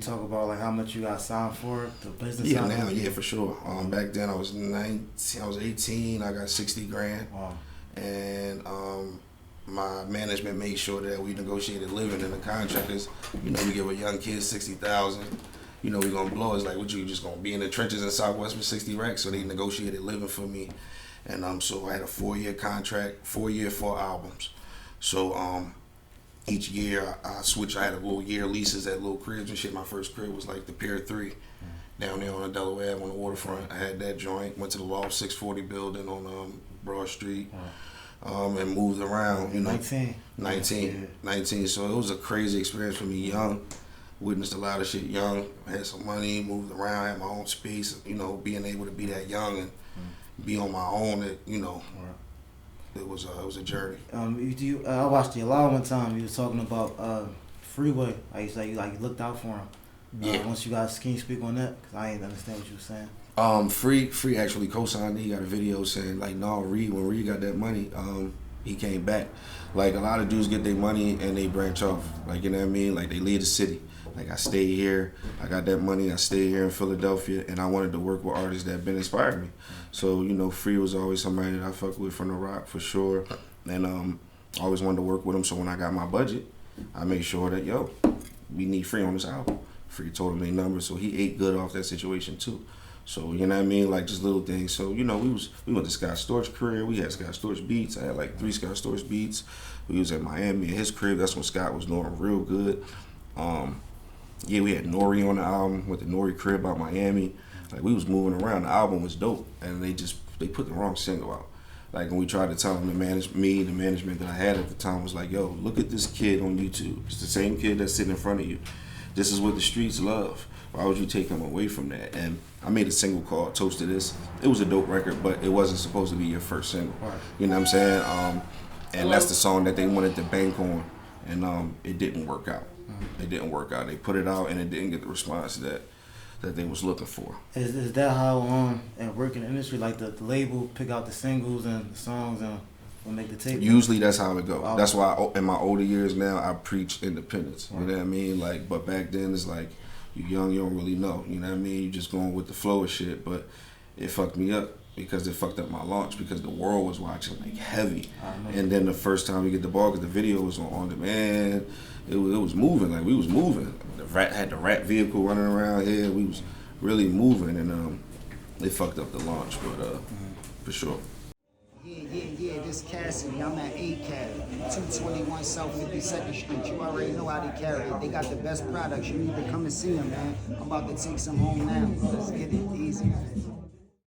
talk about like how much you got signed for the business? Yeah, now, yeah, for sure. Back then I was 19, I was 18. I got 60 grand, Wow. and my management made sure that we negotiated living in the contractors. You know, we give a young kid 60,000. You know, we gonna blow. It's like, what, you just gonna be in the trenches in Southwest with 60 racks? So they negotiated living for me, and so I had a 4-year contract, 4 albums. So each year I switched. I had a little year leases at little cribs and shit. My first crib was like the Pier 3 down there on the Delaware on the waterfront. I had that joint. Went to the Loft 640 building on Broad Street. And moved around, you know. 19. So it was a crazy experience for me, young. Witnessed a lot of shit young. Had some money, moved around, had my own space. You know, being able to be that young and be on my own, it was a journey. I watched you live one time. You was talking about Freeway. I used to say you looked out for him. Yeah. Once you guys, can you speak on that? Because I didn't understand what you were saying. Free actually co-signed. He got a video saying like, no, when Reed got that money, he came back. Like, a lot of dudes get their money and they branch off. Like, you know what I mean? Like, they leave the city. Like, I stay here. I got that money. I stay here in Philadelphia, and I wanted to work with artists that been inspired me. So, you know, Free was always somebody that I fuck with from the rock for sure, and I always wanted to work with him. So when I got my budget, I made sure that we need Free on this album. Free told him their numbers, so he ate good off that situation too. So, you know what I mean? Like, just little things. So, you know, we went to Scott Storch's career. We had Scott Storch beats. I had like 3 Scott Storch beats. We was at Miami at his crib. That's when Scott was doing real good. Yeah, we had Nori on the album, with the Nori crib out Miami. Like, we was moving around. The album was dope, and they put the wrong single out. Like, when we tried to tell them the management that I had at the time was like, yo, look at this kid on YouTube. It's the same kid that's sitting in front of you. This is what the streets love. Why would you take him away from that? And I made a single called Toast to This. It was a dope record, but it wasn't supposed to be your first single. Right. You know what I'm saying? And that's the song that they wanted to bank on, and it didn't work out. It didn't work out. They put it out, and it didn't get the response that they was looking for. Is that how and work in the industry, like the label pick out the singles and the songs and will make the tape? Usually that's how it goes. Wow. That's why in my older years now I preach independence. You know what I mean? Like, but back then it's like, you young, you don't really know. You know what I mean? You just going with the flow of shit. But it fucked me up because it fucked up my launch because the world was watching like heavy. And then the first time we get the ball, because the video was on demand, it was moving. Like, we was moving. Had the rat vehicle running around here. We was really moving, and it fucked up the launch. But for sure. Yeah, this Cassidy. I'm at ACAF, 221 South 52nd Street. You already know how they carry it. They got the best products. You need to come and see them, man. I'm about to take some home now. Let's get it easy, man.